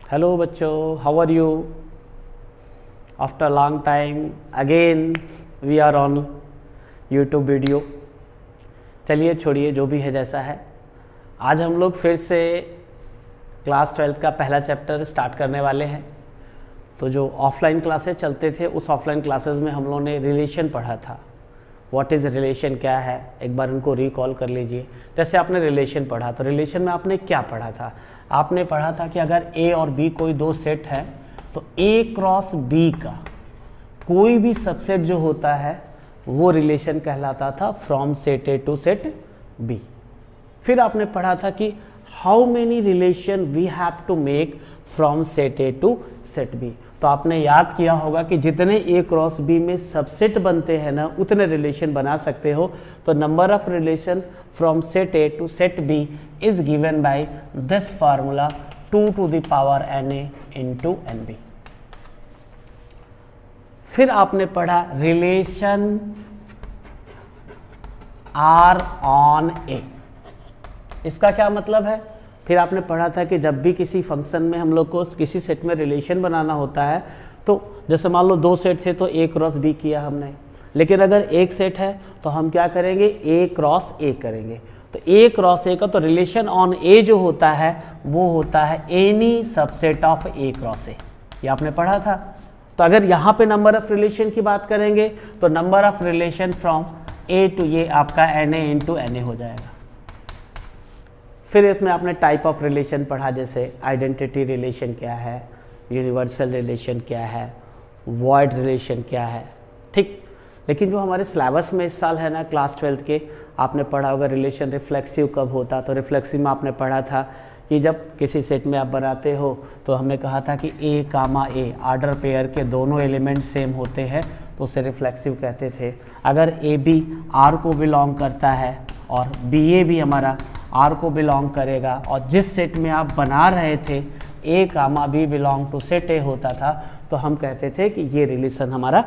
Hello बच्चों, how are you? After a long time again we are on YouTube video. चलिए छोड़िए, जो भी है जैसा है। आज हम लोग फिर से क्लास 12 का पहला चैप्टर स्टार्ट करने वाले हैं। तो जो ऑफलाइन क्लासेस चलते थे उस ऑफलाइन क्लासेस में हम लोगों ने रिलेशन पढ़ा था। व्हाट इज़ रिलेशन, क्या है, एक बार उनको रिकॉल कर लीजिए। जैसे आपने रिलेशन पढ़ा तो रिलेशन में आपने क्या पढ़ा था? आपने पढ़ा था कि अगर ए और बी कोई दो सेट है तो ए क्रॉस बी का कोई भी सबसेट जो होता है वो रिलेशन कहलाता था from set A to set B. फिर आपने पढ़ा था कि how many relation we have to make from set A to set B. तो आपने याद किया होगा कि जितने ए क्रॉस बी में सबसेट बनते हैं ना उतने रिलेशन बना सकते हो। तो number of relation from set A to set B is given by this formula 2 to the power na into nb। फिर आपने पढ़ा रिलेशन आर ऑन ए। इसका क्या मतलब है? फिर आपने पढ़ा था कि जब भी किसी फंक्शन में हम लोग को किसी सेट में रिलेशन बनाना होता है तो जैसे मान लो दो सेट थे तो ए क्रॉस बी किया हमने, लेकिन अगर एक सेट है तो हम क्या करेंगे, ए क्रॉस ए करेंगे। तो ए क्रॉस ए का तो रिलेशन ऑन ए जो होता है वो होता है any subset of A cross ए। ये आपने पढ़ा था। तो अगर यहाँ पे नंबर ऑफ रिलेशन की बात करेंगे तो number of relation from A to A आपका N A into N A हो जाएगा। फिर इसमें आपने टाइप ऑफ रिलेशन पढ़ा, जैसे आइडेंटिटी रिलेशन क्या है, यूनिवर्सल रिलेशन क्या है, वॉइड रिलेशन क्या है, ठीक। लेकिन जो हमारे सिलेबस में इस साल है ना क्लास 12 के, आपने पढ़ा होगा रिलेशन रिफ्लेक्सिव कब होता। तो रिफ्लेक्सिव में आपने पढ़ा था कि जब किसी सेट में आप बनाते हो तो हमने कहा था कि ए कामा ए आर्डर पेयर के दोनों एलिमेंट सेम होते हैं तो उसे रिफ्लेक्सिव कहते थे। अगर ए बी आर को बिलोंग करता है और बी ए भी हमारा आर को बिलोंग करेगा और जिस सेट में आप बना रहे थे A comma B belong to set A होता था तो हम कहते थे कि ये रिलेशन हमारा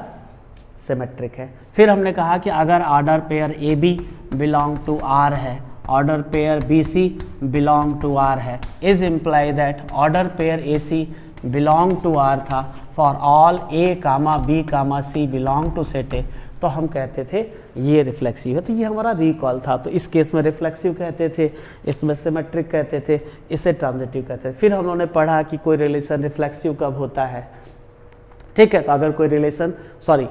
सिमेट्रिक है। फिर हमने कहा कि अगर order pair A B belong to R है, order pair B C belong to R है, is imply that order pair A C belong to R था for all A comma B comma C belong to set A, तो हम कहते थे ये reflexive है। तो ये हमारा रिकॉल था। तो इस केस में रिफ्लेक्सिव कहते थे, इसमें सिमेट्रिक कहते थे, इसे ट्रांजिटिव कहते थे। फिर हम लोगों ने पढ़ा कि कोई रिलेशन रिफ्लेक्सिव कब होता है, ठीक है। तो अगर कोई रिलेशन सॉरी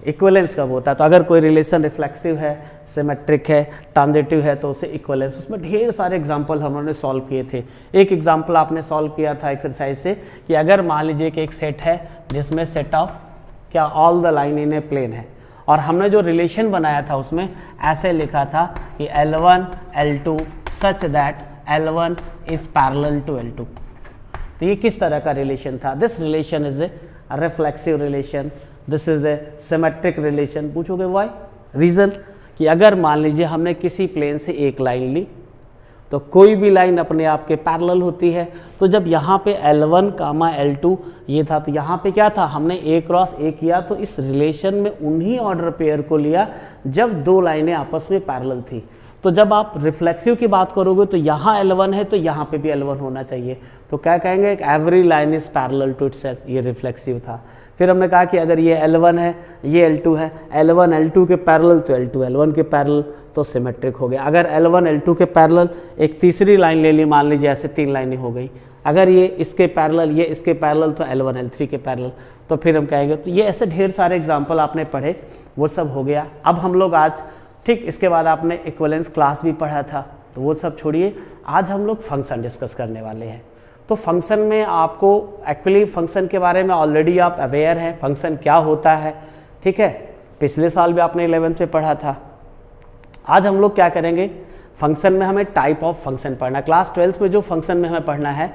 इक्विवेलेंस कब होता है, तो अगर कोई रिलेशन रिफ्लेक्सिव है, सिमेट्रिक है, ट्रांजिटिव है तो उसे इक्विवेलेंस। उसमें ढेर सारे एग्जांपल हम लोगों ने सॉल्व किए थे। एक एग्जांपल आपने सॉल्व किया था एक्सरसाइज से कि अगर मान लीजिए कि एक सेट है जिसमें सेट ऑफ क्या all the line in a plane है और हमने जो रिलेशन बनाया था उसमें ऐसे लिखा था कि L1 L2 such that L1 is parallel to L2। तो ये किस तरह का रिलेशन था? This relation is a reflexive relation, this is a symmetric relation. पूछोगे व्हाई? रीज़न कि अगर मान लीजिए हमने किसी प्लेन से एक लाइन ली तो कोई भी लाइन अपने आप के पैरेलल होती है। तो जब यहाँ पे L1 कामा L2 ये था तो यहाँ पे क्या था, हमने ए क्रॉस ए किया तो इस रिलेशन में उन्हीं ऑर्डर पेयर को लिया जब दो लाइनें आपस में पैरेलल थी। तो जब आप रिफ्लेक्सिव की बात करोगे तो यहाँ L1 है तो यहाँ पे भी L1 होना चाहिए। तो क्या कहेंगे, every line is parallel to itself, ये रिफ्लेक्सिव था। फिर हमने कहा कि अगर ये L1 है ये L2 है, L1 L2 के पैरेलल तो L2 L1 के पैरेलल, तो सिमेट्रिक हो गया। अगर L1 L2 के पैरेलल एक तीसरी लाइन ले ली, मान लीजिए ऐसे तीन लाइनें हो गई, अगर ये इसके पैरेलल ये इसके पैरेलल तो L1 L3 के पैरेलल, तो फिर हम कहेंगे। तो ये ऐसे ढेर सारे एग्जाम्पल आपने पढ़े, वो सब हो गया। अब हम लोग आज, ठीक, इसके बाद आपने इक्विवेलेंस क्लास भी पढ़ा था तो वो सब छोड़िए, आज हम लोग फंक्शन डिस्कस करने वाले हैं। तो फंक्शन में आपको एक्चुअली फंक्शन के बारे में ऑलरेडी आप अवेयर हैं, फंक्शन क्या होता है, ठीक है। पिछले साल भी आपने 11th में पढ़ा था। आज हम लोग क्या करेंगे, फंक्शन में हमें टाइप ऑफ फंक्शन पढ़ना। क्लास 12th में जो फंक्शन में हमें पढ़ना है,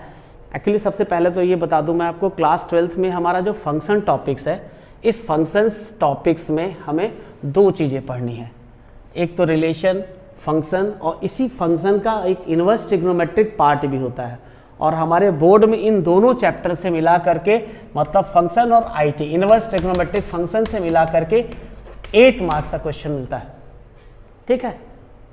एक्चुअली सबसे पहले तो ये बता दूं मैं आपको, क्लास 12th में हमारा जो फंक्शन टॉपिक्स है, इस फंक्शंस टॉपिक्स में हमें दो चीज़ें पढ़नी है। एक तो रिलेशन फंक्शन और इसी फंक्शन का एक इनवर्स ट्रिग्नोमेट्रिक पार्ट भी होता है। और हमारे बोर्ड में इन दोनों चैप्टर से मिला करके, मतलब फंक्शन और आईटी इनवर्स ट्रिग्नोमेट्रिक फंक्शन से मिला करके 8 मार्क्स का क्वेश्चन मिलता है, ठीक है।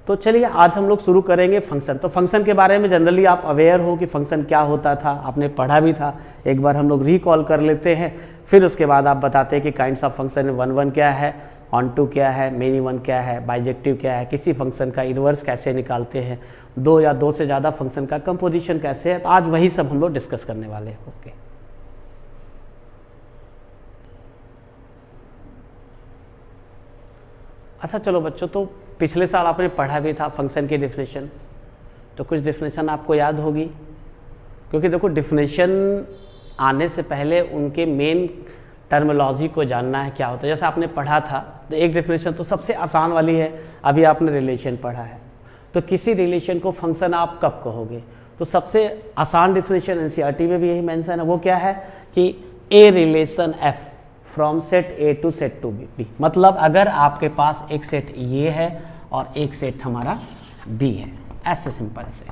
तो चलिए आज हम लोग शुरू करेंगे फंक्शन। तो फंक्शन के बारे में जनरली आप अवेयर हो कि फंक्शन क्या होता था, आपने पढ़ा भी था, एक बार हम लोग रिकॉल कर लेते हैं, फिर उसके बाद आप बताते हैं कि kinds of function one one क्या है, ऑन टू क्या है, मेनी वन क्या है, बाइजेक्टिव क्या है, किसी फंक्शन का इन्वर्स कैसे निकालते हैं, दो या दो से ज़्यादा फंक्शन का कंपोजिशन कैसे है। तो आज वही सब हम लोग डिस्कस करने वाले हैं। ओके, अच्छा चलो बच्चों, तो पिछले साल आपने पढ़ा भी था फंक्शन की डेफिनेशन, तो कुछ डेफिनेशन आपको याद होगी, क्योंकि देखो डेफिनेशन आने से पहले उनके मेन टर्मिनोलॉजी को जानना है क्या होता है। जैसे आपने पढ़ा था तो एक डेफिनेशन तो सबसे आसान वाली है, अभी आपने रिलेशन पढ़ा है, तो किसी रिलेशन को फंक्शन आप कब कहोगे, तो सबसे आसान डेफिनेशन एनसीईआरटी में भी यही मेंशन है, वो क्या है कि a relation F from set A to set to B. मतलब अगर आपके पास एक सेट ये है और एक सेट हमारा बी है, ऐसे सिंपल से,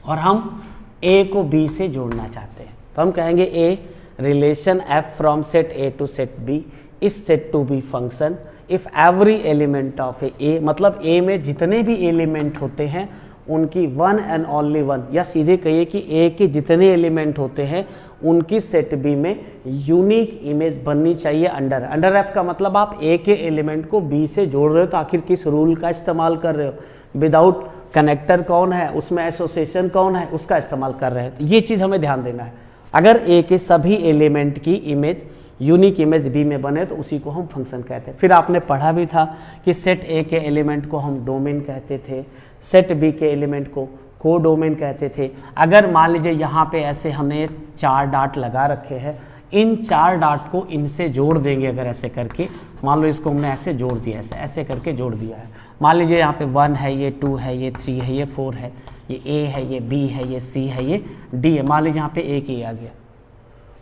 और हम ए को बी से जोड़ना चाहते हैं, तो हम कहेंगे a relation F from set A to set B इस set to B function if every element of A, मतलब ए में जितने भी एलिमेंट होते हैं उनकी वन एंड ओनली वन, या सीधे कहिए कि ए के जितने एलिमेंट होते हैं उनकी सेट बी में यूनिक इमेज बननी चाहिए अंडर एफ का मतलब आप ए के एलिमेंट को बी से जोड़ रहे हो तो आखिर किस रूल का इस्तेमाल कर रहे हो, विदाउट कनेक्टर कौन है उसमें, एसोसिएशन कौन है उसका इस्तेमाल कर रहे हैं। तो ये चीज़ हमें ध्यान देना है, अगर ए के सभी एलिमेंट की इमेज यूनिक इमेज बी में बने तो उसी को हम फंक्शन कहते हैं। फिर आपने पढ़ा भी था कि सेट ए के एलिमेंट को हम डोमेन कहते थे, सेट बी के एलिमेंट को को डोमेन कहते थे। अगर मान लीजिए यहाँ पे ऐसे हमने 4 डॉट लगा रखे हैं, इन 4 डॉट को इनसे जोड़ देंगे, अगर ऐसे करके मान लो इसको हमने ऐसे जोड़ दिया, ऐसे करके जोड़ दिया है, मान लीजिए यहाँ पे 1 है, ये 2 है, ये 3 है, ये 4 है, ये ए है, ये बी है, ये सी है, ये डी है, मान लीजिए यहाँ पे एक ए आ गया,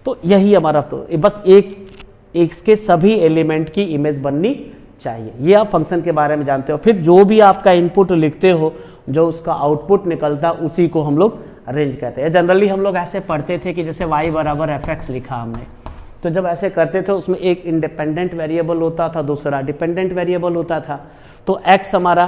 तो यही हमारा, तो बस एक इसके सभी एलिमेंट की इमेज बननी चाहिए। ये आप फंक्शन के बारे में जानते हो। फिर जो भी आपका इनपुट लिखते हो, जो उसका आउटपुट निकलता है उसी को हम लोग रेंज कहते हैं। जनरली हम लोग ऐसे पढ़ते थे कि जैसे y बराबर एफ एक्स लिखा हमने, तो जब ऐसे करते थे उसमें एक इंडिपेंडेंट वेरिएबल होता था, दूसरा डिपेंडेंट वेरिएबल होता था। तो x हमारा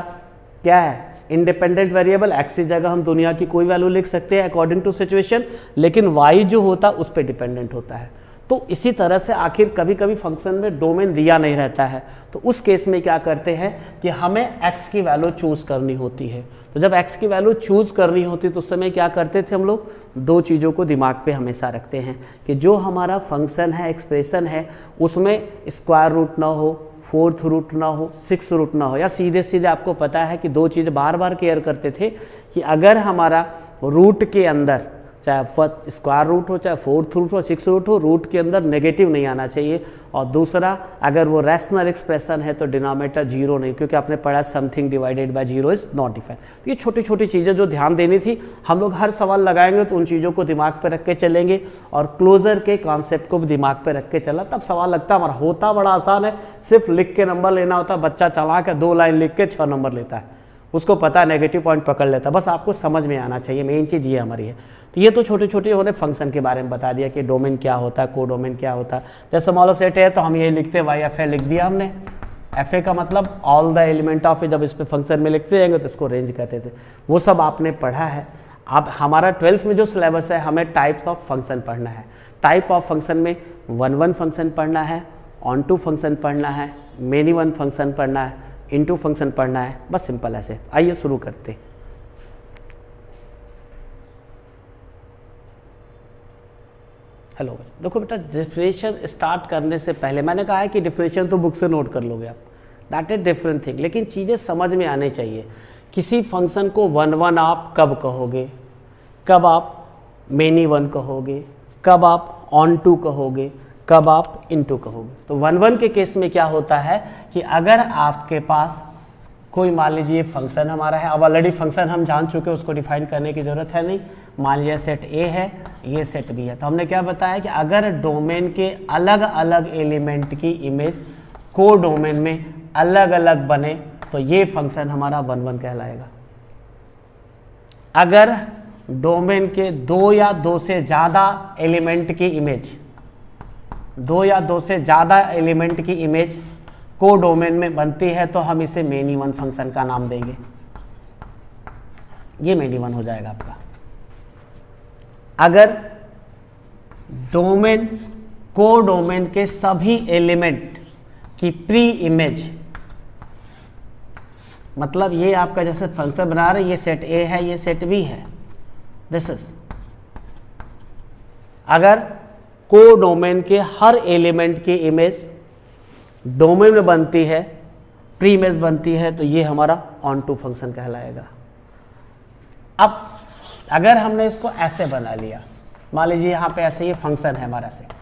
क्या है, इंडिपेंडेंट वेरिएबल, x की जगह हम दुनिया की कोई वैल्यू लिख सकते हैं अकॉर्डिंग टू सिचुएशन, लेकिन y जो होता है उस पर डिपेंडेंट होता है। तो इसी तरह से आखिर कभी कभी फंक्शन में डोमेन दिया नहीं रहता है, तो उस केस में क्या करते हैं कि हमें x की वैल्यू चूज करनी होती है। तो जब x की वैल्यू चूज करनी होती तो उस समय क्या करते थे हम लोग, दो चीज़ों को दिमाग पे हमेशा रखते हैं कि जो हमारा फंक्शन है, एक्सप्रेशन है, उसमें स्क्वायर रूट ना हो, फोर्थ रूट ना हो, सिक्स रूट ना हो, या सीधे सीधे आपको पता है कि दो चीज़ बार बार केयर करते थे कि अगर हमारा रूट के अंदर चाहे फर्स्ट स्क्वायर रूट हो, चाहे फोर्थ रूट हो, सिक्स रूट हो, रूट के अंदर नेगेटिव नहीं आना चाहिए, और दूसरा अगर वो रैशनल एक्सप्रेशन है तो डिनोमिनेटर जीरो नहीं, क्योंकि आपने पढ़ा something divided by zero is not defined. तो ये छोटी छोटी चीज़ें जो ध्यान देनी थी, हम लोग हर सवाल लगाएंगे तो उन चीज़ों को दिमाग पर रख के चलेंगे, और क्लोजर के कॉन्सेप्ट को भी दिमाग पर रख के चला, तब सवाल लगता हमारा होता बड़ा आसान है, सिर्फ लिख के नंबर लेना होता। बच्चा चला के 2 लाइन लिख के 6 नंबर लेता है, उसको पता है नेगेटिव पॉइंट पकड़ लेता, बस आपको समझ में आना चाहिए, मेन चीज़ ये हमारी है। तो ये तो छोटे छोटे उन्होंने फंक्शन के बारे में बता दिया कि डोमेन क्या होता है, को डोमेन क्या होता है। जैसे मान लो सेट है तो हम ये लिखते हैं वाई एफ ए, लिख दिया हमने, एफ ए का मतलब ऑल द एलिमेंट ऑफ ए, जब इस पे फंक्शन में लिखते जाएंगे तो इसको रेंज कहते थे, वो सब आपने पढ़ा है। अब हमारा 12th में जो सिलेबस है, हमें टाइप्स ऑफ फंक्शन पढ़ना है। टाइप ऑफ फंक्शन में 1-1 फंक्शन पढ़ना है, ऑन टू फंक्शन पढ़ना है, मेनी वन फंक्शन पढ़ना है, इनटू फंक्शन पढ़ना है, बस सिंपल ऐसे। आइए शुरू करते। हेलो देखो बेटा, डिफरेंशियल स्टार्ट करने से पहले मैंने कहा है कि डिफरेंशियल तो बुक से नोट कर लोगे आप, दैट इज डिफरेंट थिंग, लेकिन चीज़ें समझ में आनी चाहिए। किसी फंक्शन को 1-1 आप कब कहोगे, कब आप मेनी वन कहोगे, कब आप ऑन टू कहोगे, कब आप इनटू कहोगे। तो 1-1 के केस में क्या होता है कि अगर आपके पास कोई मान लीजिए फंक्शन हमारा है, अब ऑलरेडी फंक्शन हम जान चुके हैं, उसको डिफाइन करने की ज़रूरत है नहीं। मान लीजिए सेट ए है, ये सेट बी है, तो हमने क्या बताया कि अगर डोमेन के अलग अलग एलिमेंट की इमेज को डोमेन में अलग अलग बने तो ये फंक्शन हमारा 1-1 कहलाएगा। अगर डोमेन के 2 या 2 से ज़्यादा एलिमेंट की इमेज, 2 या 2 से ज़्यादा एलिमेंट की इमेज कोडोमेन में बनती है तो हम इसे मेन इवन फंक्शन का नाम देंगे। ये मेन इवन हो जाएगा आपका। अगर डोमेन कोडोमेन के सभी एलिमेंट की प्री इमेज, मतलब ये आपका जैसे फंक्शन बना रहे, ये सेट ए है, ये सेट बी है, दिस इज, अगर कोडोमेन के हर एलिमेंट की इमेज डोमेन में बनती है, प्री इमेज बनती है, तो ये हमारा ऑन टू फंक्शन कहलाएगा। अब अगर हमने इसको ऐसे बना लिया, मान लीजिए यहां पे ऐसे ये फंक्शन है हमारा से,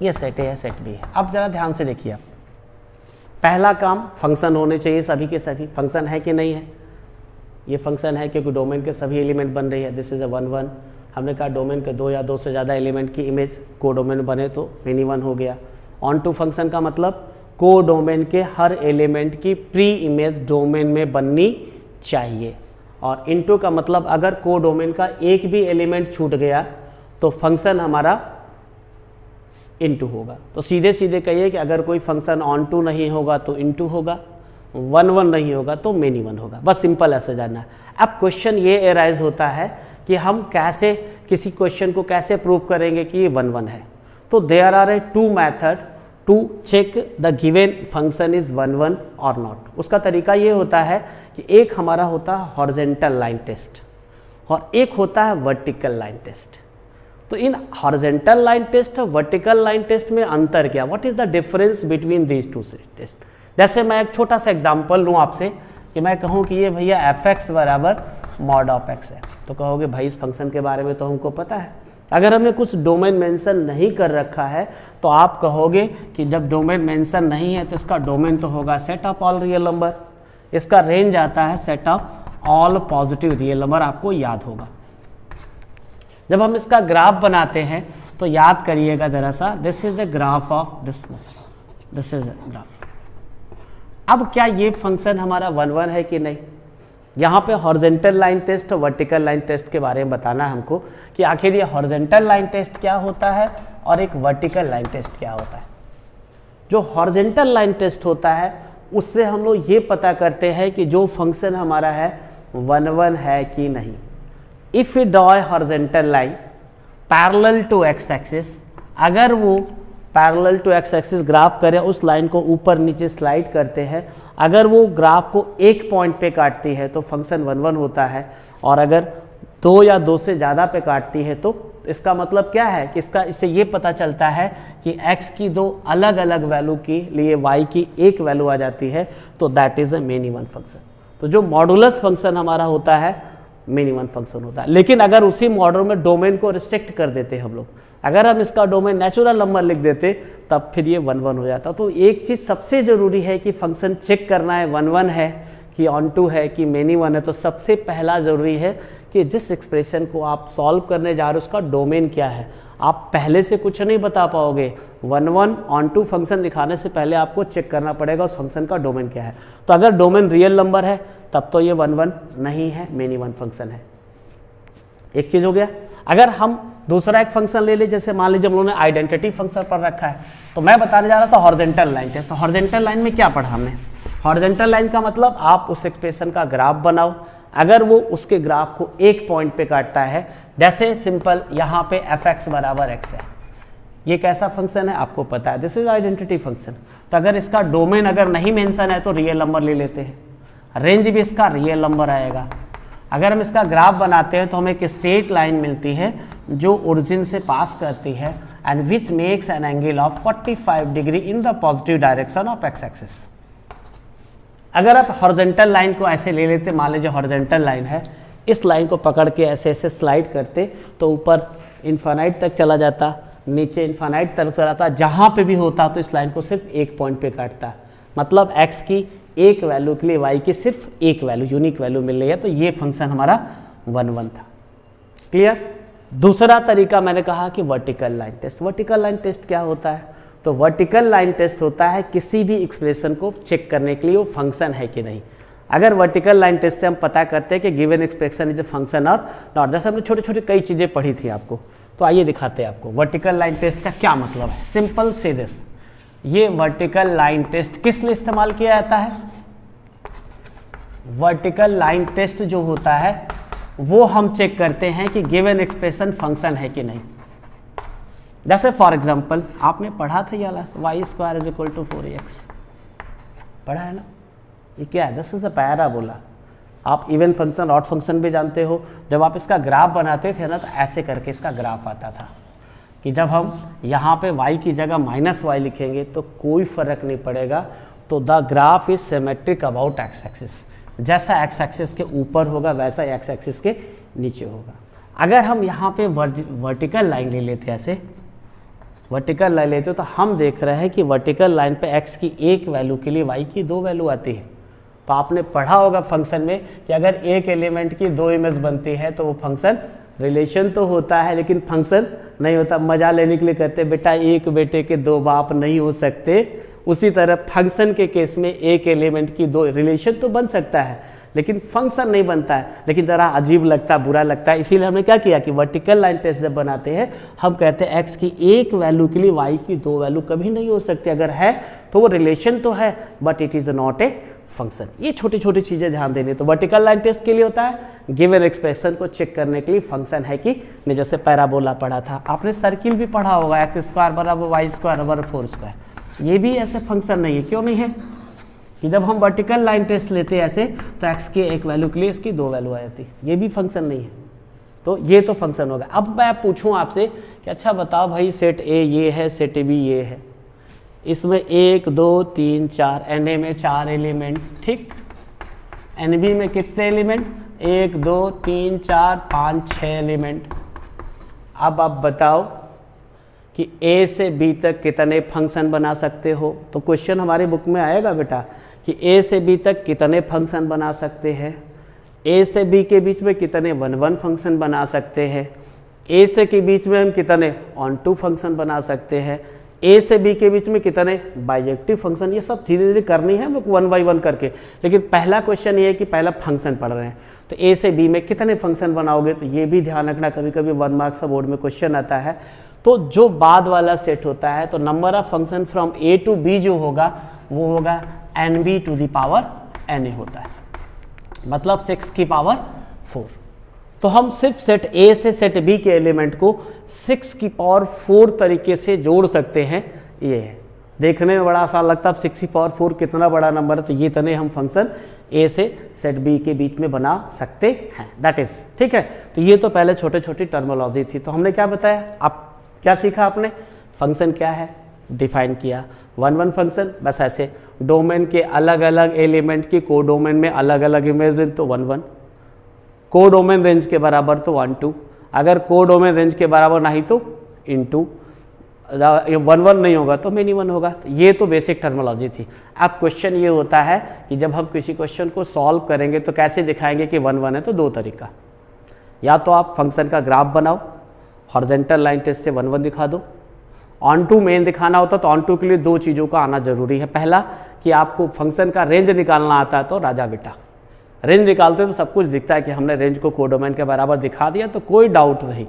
ये सेट ए है, सेट बी है। अब जरा ध्यान से देखिए, आप पहला काम फंक्शन होने चाहिए, सभी के सभी फंक्शन है कि नहीं है। ये फंक्शन है क्योंकि डोमेन के सभी एलिमेंट बन रही है, दिस इज अ 1 1। हमने कहा डोमेन के 2 या 2 से ज़्यादा एलिमेंट की इमेज कोडोमेन बने तो मेनी वन हो गया। ऑन टू फंक्शन का मतलब कोडोमेन के हर एलिमेंट की प्री इमेज डोमेन में बननी चाहिए। और इनटू का मतलब अगर कोडोमेन का एक भी एलिमेंट छूट गया तो फंक्शन हमारा इनटू होगा। तो सीधे सीधे कहिए कि अगर कोई फंक्शन ऑन टू नहीं होगा तो इनटू होगा, 1 1 नहीं होगा तो मेनी वन होगा। बस सिंपल ऐसे जानना है। अब क्वेश्चन ये एराइज होता है कि हम कैसे किसी क्वेश्चन को कैसे प्रूव करेंगे कि ये 1 1 है। तो there are a 2 method to check the given function is 1 1 और नॉट। उसका तरीका ये होता है कि एक हमारा होता है हॉरिजॉन्टल लाइन टेस्ट और एक होता है वर्टिकल लाइन टेस्ट। तो इन हॉरिजॉन्टल लाइन टेस्ट और वर्टिकल लाइन टेस्ट में अंतर क्या, what is the difference between these two test. जैसे मैं एक छोटा सा एग्जांपल लूँ आपसे कि मैं कहूँ कि ये भैया f(x) बराबर मॉड ऑफ x है, तो कहोगे भाई इस फंक्शन के बारे में तो हमको पता है। अगर हमने कुछ डोमेन मेंशन नहीं कर रखा है तो आप कहोगे कि जब डोमेन मेंशन नहीं है तो इसका डोमेन तो होगा set of all real number, इसका रेंज आता है set of all positive real number, आपको याद होगा। जब हम इसका ग्राफ बनाते हैं तो याद करिएगा जरा सा, this is a graph of this is a graph. अब क्या ये फंक्शन हमारा 1 1 है कि नहीं। यहाँ पे हॉरिजॉन्टल लाइन टेस्ट और वर्टिकल लाइन टेस्ट के बारे में बताना है हमको कि आखिर ये हॉरिजॉन्टल लाइन टेस्ट क्या होता है और एक वर्टिकल लाइन टेस्ट क्या होता है। जो हॉरिजॉन्टल लाइन टेस्ट होता है उससे हम लोग ये पता करते हैं कि जो फंक्शन हमारा है 1 1 है कि नहीं। If we draw a horizontal line parallel to X axis, अगर वो parallel to X axis graph करें, उस लाइन को ऊपर नीचे स्लाइड करते हैं, अगर वो ग्राफ को एक पॉइंट पे काटती है तो फंक्शन 1 1 होता है, और अगर 2 या 2 से ज़्यादा पे काटती है तो इसका मतलब क्या है कि इससे ये पता चलता है कि x की 2 अलग अलग वैल्यू के लिए y की एक वैल्यू आ जाती है, तो that is a main even function. तो जो मॉडुलस फंक्शन हमारा होता है मेन इवन फंक्शन होता है। लेकिन अगर उसी मॉडल में डोमेन को रिस्ट्रिक्ट कर देते हम लोग, अगर हम इसका डोमेन नेचुरल नंबर लिख देते तब फिर ये 1 1 हो जाता। तो एक चीज़ सबसे ज़रूरी है कि फंक्शन चेक करना है 1 1 है कि ऑन टू है कि मेनी वन है, तो सबसे पहला ज़रूरी है कि जिस एक्सप्रेशन को आप सॉल्व करने जा रहे हो उसका डोमेन क्या है। आप पहले से कुछ नहीं बता पाओगे, 1 1 ऑन टू फंक्शन दिखाने से पहले आपको चेक करना पड़ेगा उस फंक्शन का डोमेन क्या है। तो अगर डोमेन रियल नंबर है तब तो ये 1 1 नहीं है, मेनी वन फंक्शन है। एक चीज़ हो गया। अगर हम दूसरा एक फंक्शन ले ले, जैसे मान लीजिए हम लोगों ने आइडेंटिटी फंक्शन पर रखा है, तो मैं बताने जा रहा था हॉरिजॉन्टल लाइन टेस्ट। तो हॉरिजॉन्टल लाइन में क्या पढ़ा हमने, हॉरिजॉन्टल लाइन का मतलब आप उस एक्सप्रेशन का ग्राफ बनाओ, अगर वो उसके ग्राफ को एक पॉइंट पे काटता है, जैसे सिंपल यहाँ पे f(x) बराबर x है, ये कैसा फंक्शन है आपको पता है, दिस इज आइडेंटिटी फंक्शन। तो अगर इसका डोमेन अगर नहीं मेंशन है तो रियल नंबर ले लेते हैं, रेंज भी इसका रियल नंबर आएगा। अगर हम इसका ग्राफ बनाते हैं तो हमें एक स्ट्रेट लाइन मिलती है जो ओरिजिन से पास करती है and which makes an angle of 45 degree in the positive direction of x axis. अगर आप हॉरिजॉन्टल लाइन को ऐसे ले लेते, मान लीजिए हॉरिजॉन्टल लाइन है, इस लाइन को पकड़ के ऐसे ऐसे स्लाइड करते तो ऊपर इन्फानाइट तक चला जाता, नीचे इन्फानाइट तक चला जाता, जहाँ पे भी होता तो इस लाइन को सिर्फ एक पॉइंट पे काटता। मतलब x की एक वैल्यू के लिए y की सिर्फ एक वैल्यू, यूनिक वैल्यू मिल रही है, तो ये फंक्शन हमारा 1 1 था। क्लियर। दूसरा तरीका मैंने कहा कि vertical line test. Vertical line test क्या होता है, तो वर्टिकल लाइन टेस्ट होता है किसी भी एक्सप्रेशन को चेक करने के लिए वो फंक्शन है कि नहीं। अगर वर्टिकल लाइन टेस्ट से हम पता करते हैं कि given expression is a function और नॉट, जैसे हमने छोटे छोटे कई चीज़ें पढ़ी थी आपको, तो आइए दिखाते हैं आपको वर्टिकल लाइन टेस्ट का क्या मतलब है। सिंपल से दिस, ये वर्टिकल लाइन टेस्ट किस लिए इस्तेमाल किया जाता है? वर्टिकल लाइन टेस्ट जो होता है वो हम चेक करते हैं कि गिवन एक्सप्रेशन फंक्शन है कि नहीं। जैसे फॉर एग्जांपल आपने पढ़ा था ये वाला y² = 4x, पढ़ा है ना? ये क्या है? This is a parabola. आप इवन फंक्शन ऑड फंक्शन भी जानते हो। जब आप इसका ग्राफ बनाते थे ना तो ऐसे करके इसका ग्राफ आता था कि जब हम यहाँ पे y की जगह -y लिखेंगे तो कोई फर्क नहीं पड़ेगा, तो the graph is symmetric about x axis. जैसा एक्स एक्सिस के ऊपर होगा वैसा एक्स एक्सिस के नीचे होगा। अगर हम यहाँ पे वर्टिकल लाइन ले लेते, ऐसे वर्टिकल लाइन लेते हो तो हम देख रहे हैं कि वर्टिकल लाइन पे x की एक वैल्यू के लिए y की 2 वैल्यू आती है। तो आपने पढ़ा होगा फंक्शन में कि अगर एक एलिमेंट की 2 इमेज बनती है तो वो फंक्शन रिलेशन तो होता है लेकिन फंक्शन नहीं होता। मजा लेने के लिए कहते हैं बेटा एक बेटे के 2 बाप नहीं हो सकते। उसी तरह फंक्शन के केस में एक एलिमेंट की 2 रिलेशन तो बन सकता है लेकिन फंक्शन नहीं बनता है, लेकिन ज़रा अजीब लगता है, बुरा लगता है। इसीलिए हमने क्या किया कि वर्टिकल लाइन टेस्ट जब बनाते हैं हम कहते हैं x की एक वैल्यू के लिए y की 2 वैल्यू कभी नहीं हो सकती। अगर है तो वो रिलेशन तो है but it is not a function. ये छोटी छोटी चीज़ें ध्यान देनी। तो वर्टिकल लाइन टेस्ट के लिए होता है गिवन एक्सप्रेशन को चेक करने के लिए फंक्शन है कि नहीं। जैसे पैराबोला पढ़ा था आपने, सर्किल भी पढ़ा होगा, x² = y² = 4²। ये भी ऐसे फंक्शन नहीं है। क्यों नहीं है? कि जब हम वर्टिकल लाइन टेस्ट लेते हैं ऐसे तो x के एक वैल्यू के लिए इसकी 2 वैल्यू आ जाती है। ये भी फंक्शन नहीं है। तो ये तो फंक्शन होगा। अब मैं पूछूं आपसे कि अच्छा बताओ भाई सेट ए ये है, सेट बी ये है, इसमें 1 2 3 4 Na में 4 एलिमेंट, ठीक। Nb में कितने एलिमेंट? 1 2 3 4 5 6 एलिमेंट। अब आप बताओ कि A से B तक कितने फंक्शन बना सकते हो? तो क्वेश्चन हमारे बुक में आएगा बेटा कि A से B तक कितने फंक्शन बना सकते हैं, A से B के बीच में कितने 1-1 फंक्शन बना सकते हैं, A से के बीच में हम कितने ऑन-टू फंक्शन बना सकते हैं, A से B के बीच में कितने बाइजेक्टिव फंक्शन। ये सब धीरे धीरे करनी है हम लोग 1 by 1 करके। लेकिन पहला क्वेश्चन ये है कि पहला फंक्शन पढ़ रहे हैं तो A से B में कितने फंक्शन बनाओगे। तो ये भी ध्यान रखना, कभी कभी 1 मार्क्स का बोर्ड में क्वेश्चन आता है। तो जो बाद वाला सेट होता है तो number of function from A to B जो होगा वो होगा NB⁴ Na होता है, मतलब 6 की पावर 4। तो हम सिर्फ सेट A से सेट B के एलिमेंट को 6 की पावर 4 तरीके से जोड़ सकते हैं। ये है, देखने में बड़ा आसान लगता है। अब 6 की पावर 4 कितना बड़ा नंबर है, तो ये तने हम फंक्शन A से सेट B के बीच में बना सकते हैं। दैट इज ठीक है। तो ये तो पहले छोटे छोटी टर्मोलॉजी थी। तो हमने क्या बताया, आप क्या सीखा आपने? फंक्शन क्या है डिफाइन किया, 1-1 फंक्शन, बस ऐसे। डोमेन के अलग अलग एलिमेंट की को डोमेन में अलग अलग इमेज रेंज तो 1-1, को डोमेन रेंज के बराबर तो 1-2, अगर को डोमेन रेंज के बराबर नहीं तो इनटू, 1-1 नहीं होगा तो मेनी 1 होगा। ये तो बेसिक टर्मोलॉजी थी। अब क्वेश्चन ये होता है कि जब हम किसी क्वेश्चन को सॉल्व करेंगे तो कैसे दिखाएंगे कि 1-1 है। तो 2 तरीका, या तो आप फंक्शन का ग्राफ बनाओ, हॉरिजॉन्टल लाइन टेस्ट से 1-1 दिखा दो। ऑन-टू मेन दिखाना होता तो ऑन-टू के लिए 2 चीज़ों का आना जरूरी है। पहला कि आपको फंक्शन का रेंज निकालना आता है तो राजा बेटा रेंज निकालते तो सब कुछ दिखता है कि हमने रेंज को कोडोमेन के बराबर दिखा दिया तो कोई डाउट नहीं।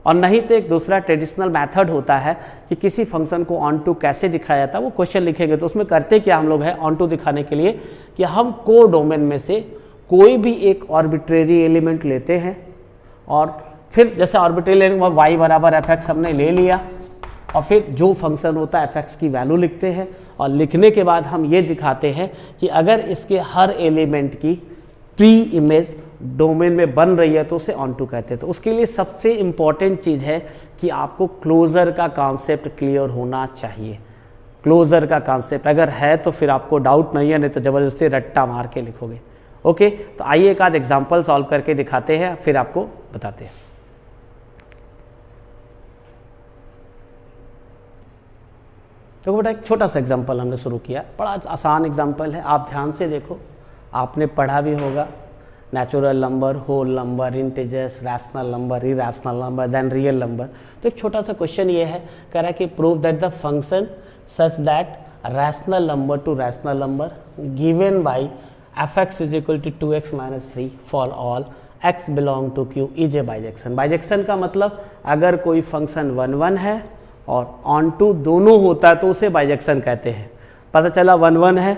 और नहीं तो एक दूसरा ट्रेडिशनल मेथड होता है कि किसी फंक्शन को ऑन-टू कैसे दिखाया जाता है, वो क्वेश्चन लिखेंगे तो उसमें करते क्या हम लोग है ऑन-टू दिखाने के लिए कि हम कोडोमेन में से कोई भी एक आर्बिट्रेरी एलिमेंट लेते हैं और फिर जैसे आर्बिट्रेरी y = fx हमने ले लिया और फिर जो फंक्शन होता है fx की वैल्यू लिखते हैं और लिखने के बाद हम ये दिखाते हैं कि अगर इसके हर एलिमेंट की प्री इमेज डोमेन में बन रही है तो उसे ऑन-टू कहते हैं। तो उसके लिए सबसे इम्पॉर्टेंट चीज़ है कि आपको क्लोजर का कॉन्सेप्ट क्लियर होना चाहिए। क्लोजर का कॉन्सेप्ट अगर है तो फिर आपको डाउट नहीं है, नहीं तो ज़बरदस्ती रट्टा मार के लिखोगे। ओके, तो आइए एक आध एग्जाम्पल सॉल्व करके दिखाते हैं फिर आपको बताते हैं। तो बेटा एक छोटा सा एग्जांपल हमने शुरू किया, बड़ा आसान एग्जांपल है, आप ध्यान से देखो, आपने पढ़ा भी होगा। Natural number, whole number, integers, rational number, irrational number, then real number. तो एक छोटा सा क्वेश्चन ये है, कह रहा है कि prove that the function such that rational number to rational number given by F X is equal to 2x minus 3 for all x belong to Q is a bijection. Bijection का मतलब अगर कोई फंक्शन 1 1 है और on to दोनों होता है तो उसे बाइजेक्शन कहते हैं। पता चला 1 1 है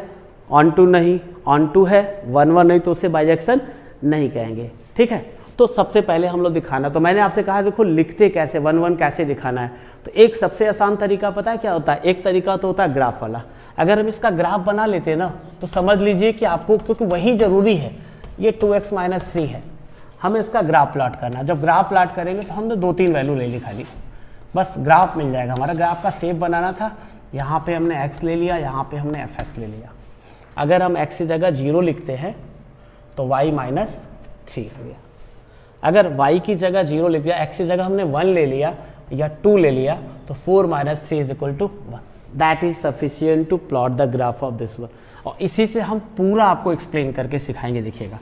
ऑन टू नहीं, ऑन टू है 1 1 नहीं, तो उसे बाइजेक्शन नहीं कहेंगे। ठीक है, तो सबसे पहले हम लोग दिखाना, तो मैंने आपसे कहा देखो लिखते कैसे 1 1 कैसे दिखाना है। तो एक सबसे आसान तरीका पता है क्या होता है, एक तरीका तो होता है ग्राफ वाला। अगर हम इसका ग्राफ बना लेते हैं ना तो समझ लीजिए कि आपको, क्योंकि वही जरूरी है, ये 2x माइनस 3 है, हमें इसका ग्राफ प्लॉट करना है। जब ग्राफ प्लॉट करेंगे तो हमने 2-3 वैल्यू ले ली खाली, बस ग्राफ मिल जाएगा। हमारा ग्राफ का शेप बनाना था, यहाँ पे हमने x ले लिया, यहाँ पे हमने fx ले लिया। अगर हम x की जगह 0 लिखते हैं तो y माइनस 3 आ गया। अगर y की जगह 0 लिख दिया, x की जगह हमने 1 ले लिया या 2 ले लिया, तो 4 minus 3 is equal to 1। That is sufficient to plot the graph of this one. और इसी से हम पूरा आपको एक्सप्लेन करके सिखाएंगे। देखिएगा,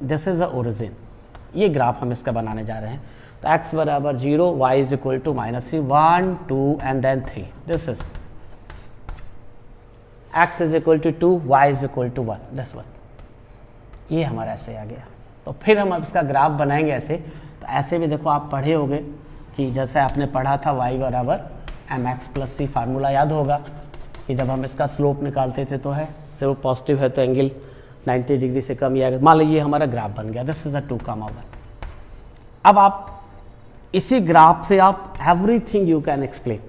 दिस इज द ओरिजिन, ये ग्राफ हम इसका बनाने जा रहे हैं। तो x बराबर 0, y is equal to minus 3, 1 2 and then 3। This is x is equal to 2, y is equal to 1, this one. ये हमारा ऐसे आ गया। तो फिर हम अब इसका ग्राफ बनाएंगे ऐसे। तो ऐसे भी देखो, आप पढ़े होंगे कि जैसे आपने पढ़ा था y बराबर mx प्लस c, फार्मूला याद होगा कि जब हम इसका स्लोप निकालते थे तो है सिर्फ पॉजिटिव है तो एंगल 90 डिग्री से कम ही आएगा। मान लीजिए हमारा ग्राफ बन गया, दिस इज अ 2,1। अब आप इसी ग्राफ से आप everything you can explain.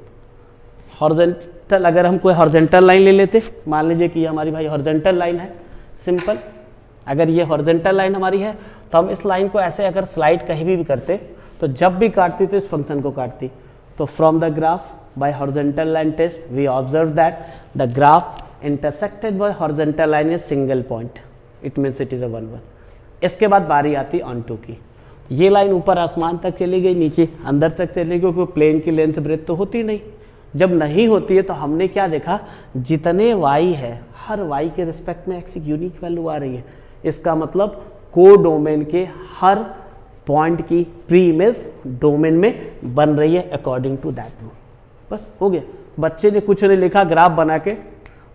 Horizontal, अगर हम कोई हॉरिजॉन्टल लाइन ले लेते, मान लीजिए कि ये हमारी भाई हॉरिजॉन्टल लाइन है, सिंपल। अगर ये हॉरिजॉन्टल लाइन हमारी है तो हम इस लाइन को ऐसे अगर स्लाइड कहीं भी करते तो जब भी काटती तो इस फंक्शन को काटती। तो from the graph by horizontal line test we observe that the graph intersected by horizontal line is single point, it means it is a 1 1। इसके बाद बारी आती ऑन टू की। ये लाइन ऊपर आसमान तक चली गई, नीचे अंदर तक चली गई, क्योंकि प्लेन की लेंथ ब्रेथ तो होती नहीं। जब नहीं होती है तो हमने क्या देखा, जितने y है हर y के रिस्पेक्ट में x एक यूनिक वैल्यू आ रही है। इसका मतलब को डोमेन के हर पॉइंट की प्री इमेज डोमेन में बन रही है अकॉर्डिंग टू दैट रूल। बस हो गया, बच्चे ने कुछ नहीं लिखा, ग्राफ बना के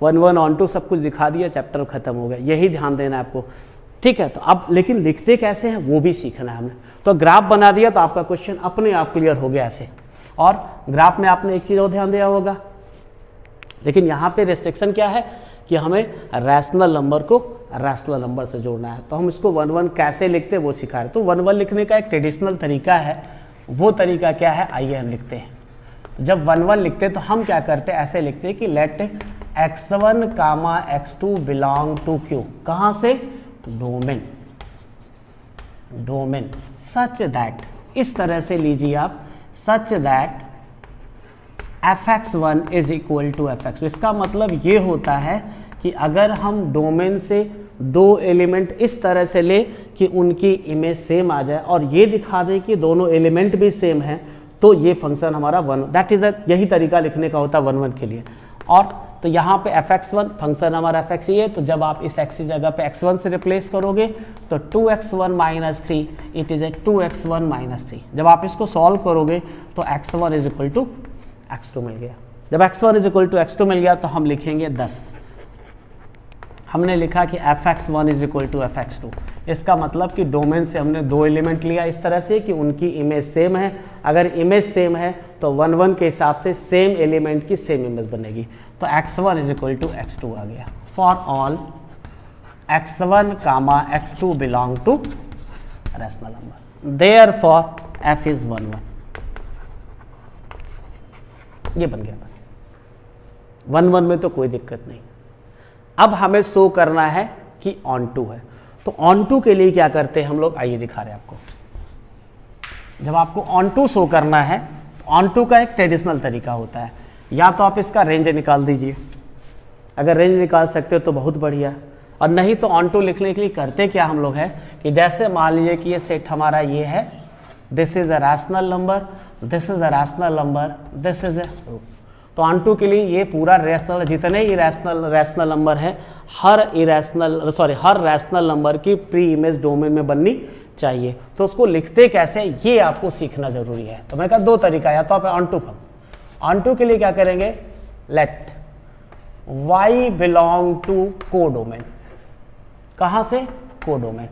1 1 ऑन टू सब कुछ दिखा दिया, चैप्टर खत्म हो गया। यही ध्यान देना है आपको, ठीक है। तो अब लेकिन लिखते कैसे हैं वो भी सीखना है हमने। तो ग्राफ बना दिया तो आपका क्वेश्चन अपने आप क्लियर हो गया ऐसे। और ग्राफ में आपने एक चीज़ और ध्यान दिया होगा, लेकिन यहाँ पे रेस्ट्रिक्शन क्या है कि हमें रैशनल नंबर को रैशनल नंबर से जोड़ना है। तो हम इसको 1 1 कैसे लिखते हैं वो सिखा रहे। तो 1 1 लिखने का एक ट्रेडिशनल तरीका है, वो तरीका क्या है, आइए हम लिखते हैं। जब 1 1 लिखते हैं तो हम क्या करते हैं, ऐसे लिखते हैं कि let x1 comma x2 belong to Q। कहाँ से, डोमेन, डोमेन सच दैट, इस तरह से लीजिए आप, such that fx1 is equal to fx। इसका मतलब ये होता है कि अगर हम डोमेन से दो एलिमेंट इस तरह से ले कि उनकी इमेज सेम आ जाए और ये दिखा दें कि दोनों एलिमेंट भी सेम हैं, तो ये फंक्शन हमारा 1, दैट इज यही तरीका लिखने का होता है 1 1 के लिए। और तो यहाँ पे fx1 फंक्शन हमारा fx ही है, तो जब आप इस x की जगह पे x1 से रिप्लेस करोगे तो 2x1 minus 3 it is a 2x1 minus 3। जब आप इसको सॉल्व करोगे तो x1 is equal to x2 मिल गया। जब x1 is equal to x2 मिल गया तो हम लिखेंगे 10। हमने लिखा कि fx1 is equal to fx2। इसका मतलब कि डोमेन से हमने दो एलिमेंट लिया इस तरह से कि उनकी इमेज सेम है। अगर इमेज सेम है तो 1 1 के हिसाब से सेम एलिमेंट की सेम इमेज बनेगी। तो x1 is equal to x2 आ गया। For all x1 comma x2 belong to rational number, therefore f is 1 1। ये बन गया 1 1 में तो कोई दिक्कत नहीं। अब हमें शो करना है कि ऑन टू है, तो ऑन टू के लिए क्या करते हैं हम लोग, आइए दिखा रहे हैं आपको। जब आपको ऑन टू शो करना है, ऑन टू का एक ट्रेडिशनल तरीका होता है, या तो आप इसका रेंज निकाल दीजिए, अगर रेंज निकाल सकते हो तो बहुत बढ़िया, और नहीं तो ऑन टू लिखने के लिए करते क्या हम लोग है कि जैसे मान लीजिए कि ये सेट हमारा ये है, this is a rational number, this is a rational number, this is a, तो ऑन टू के लिए ये पूरा रैशनल, जितने रैशनल नंबर है हर रैशनल नंबर की प्री इमेज डोमेन में बननी चाहिए। तो उसको लिखते कैसे ये आपको सीखना जरूरी है। तो मैंने कहा दो तरीका, या तो आप ऑन टू के लिए क्या करेंगे, let y belong to codomain. कहां से? कोडोमेन।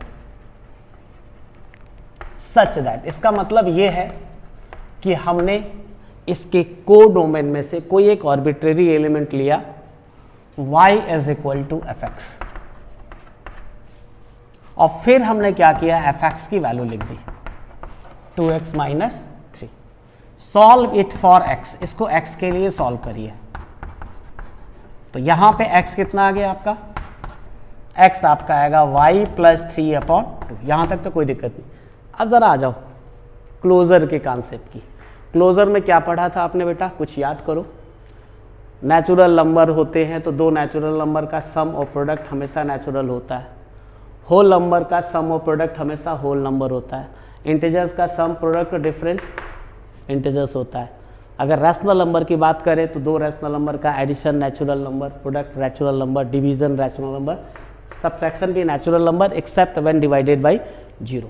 सच दैट, इसका मतलब यह है कि हमने इसके कोडोमेन में से कोई एक आर्बिट्रेरी एलिमेंट लिया y is equal to fx, और फिर हमने क्या किया, fx की वैल्यू लिख दी 2x minus 3। Solve it for x, इसको x के लिए सॉल्व करिए। तो यहां पे x कितना आ गया आपका? x आपका आएगा y प्लस 3/2। यहां तक तो कोई दिक्कत नहीं। अब जरा आ जाओ क्लोजर के कॉन्सेप्ट की। क्लोजर में क्या पढ़ा था आपने बेटा, कुछ याद करो। नेचुरल नंबर होते हैं तो दो नेचुरल नंबर का सम और प्रोडक्ट हमेशा नेचुरल होता है। होल नंबर का सम और प्रोडक्ट हमेशा होल नंबर होता है। इंटीजर्स का सम प्रोडक्ट डिफरेंस इंटीजर्स होता है। अगर रैशनल नंबर की बात करें तो दो रैशनल नंबर का addition natural number, product natural number, division rational number, subtraction भी natural number except when divided by 0।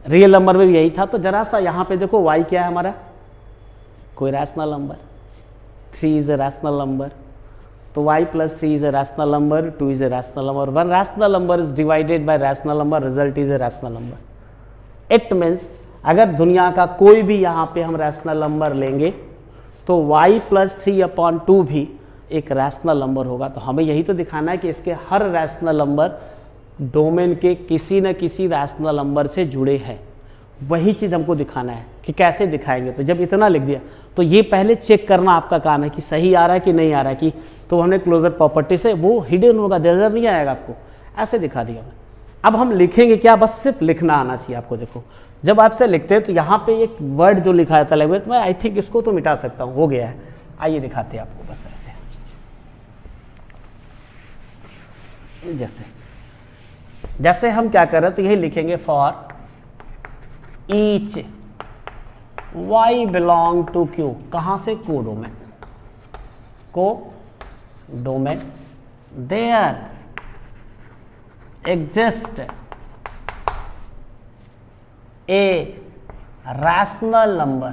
Real number में भी यही था। तो जरा सा यहाँ पे देखो y क्या है हमारा, कोई rational number, 3 is a rational number, तो y plus 3 is a rational number, 2 is a rational number, one rational number is divided by rational number, result is a rational number. It means अगर दुनिया का कोई भी यहाँ पे हम rational number लेंगे तो y प्लस 3/2 भी एक रैशनल नंबर होगा। तो हमें यही तो दिखाना है कि इसके हर रैशनल नंबर डोमेन के किसी न किसी रैशनल नंबर से जुड़े हैं। वही चीज़ हमको दिखाना है कि कैसे दिखाएंगे। तो जब इतना लिख दिया तो ये पहले चेक करना आपका काम है कि सही आ रहा है कि नहीं आ रहा है, कि तो हमने क्लोजर प्रॉपर्टी से वो हिडन होगा, नजर नहीं आएगा आपको, ऐसे दिखा दिया हमने। अब हम लिखेंगे क्या, बस सिर्फ लिखना आना चाहिए आपको। देखो जब आपसे लिखते हैं तो यहाँ पे एक वर्ड जो लिखा था लैंग्वेज में, आई थिंक इसको तो मिटा सकता हूँ, हो गया है। आइए दिखाते हैं आपको, बस ऐसे जैसे हम क्या कर रहे हैं तो यही लिखेंगे for each y belong to q, कहां से? Codomain. Codomain there exist a rational number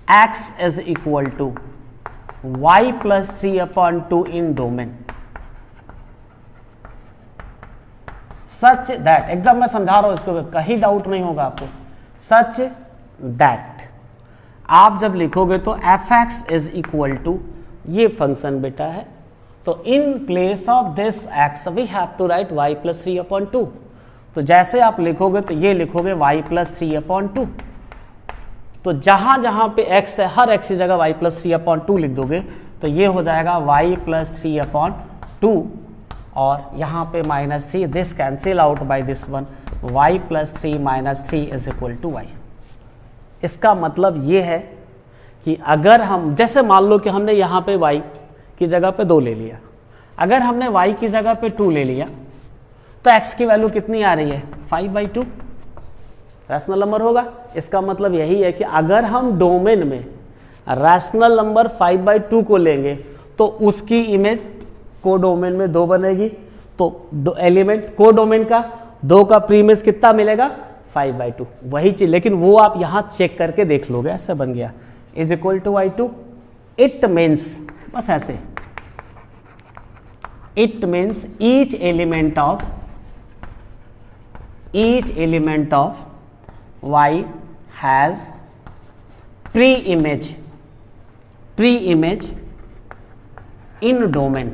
x is equal to y plus 3/2 in domain, such that, एकदम मैं समझा रहा हूं इसको, कहीं डाउट नहीं होगा आपको। सच दैट आप जब लिखोगे तो fx इज इक्वल टू ये फंक्शन बेटा है, तो in place of this x we have to write y plus 3/2। तो जैसे आप लिखोगे तो ये लिखोगे y प्लस 3/2। तो जहां जहां पे x है हर x की जगह y प्लस 3/2 लिख दोगे तो ये हो जाएगा y प्लस 3/2, और यहाँ पे -3, this cancel out by this one, y plus 3 minus 3 is equal to y। इसका मतलब ये है कि अगर हम जैसे मान लो कि हमने यहाँ पे y की जगह पे 2 ले लिया, अगर हमने y की जगह पे 2 ले लिया तो x की वैल्यू कितनी आ रही है? 5/2 रैशनल नंबर होगा। इसका मतलब यही है कि अगर हम डोमेन में रैशनल नंबर 5/2 को लेंगे तो उसकी इमेज कोडोमेन में 2 बनेगी। तो एलिमेंट कोडोमेन का 2 का प्रीमिस कितना मिलेगा? 5/2, वही चीज। लेकिन वो आप यहां चेक करके देख लोगे, ऐसा बन गया is equal to y2। It means, बस ऐसे, it means each element of y has pre-image in domain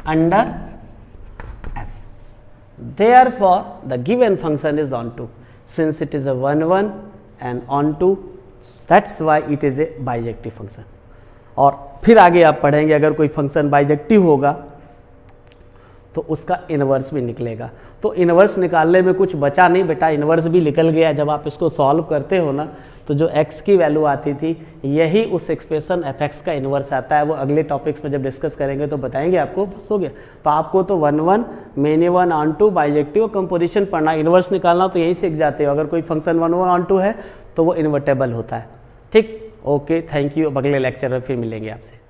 under f. Therefore, the given function is onto. Since it is a 1 and onto, that's why it is a bijective function. और फिर आगे आप पढ़ेंगे अगर कोई function bijective होगा तो उसका इनवर्स भी निकलेगा। तो इनवर्स निकालने में कुछ बचा नहीं बेटा, इनवर्स भी निकल गया। जब आप इसको सॉल्व करते हो ना तो जो x की वैल्यू आती थी यही उस एक्सप्रेशन fx का इनवर्स आता है। वो अगले टॉपिक्स में जब डिस्कस करेंगे तो बताएंगे आपको, बस हो गया। तो आपको तो 1 many 1 onto bijective composition पढ़ना, इनवर्स निकालना तो यही सीख जाते हो। अगर कोई फंक्शन 1 ऑन टू है तो वो इन्वर्टेबल होता है। ठीक, ओके, थैंक यू। अगले लेक्चर में फिर मिलेंगे आपसे।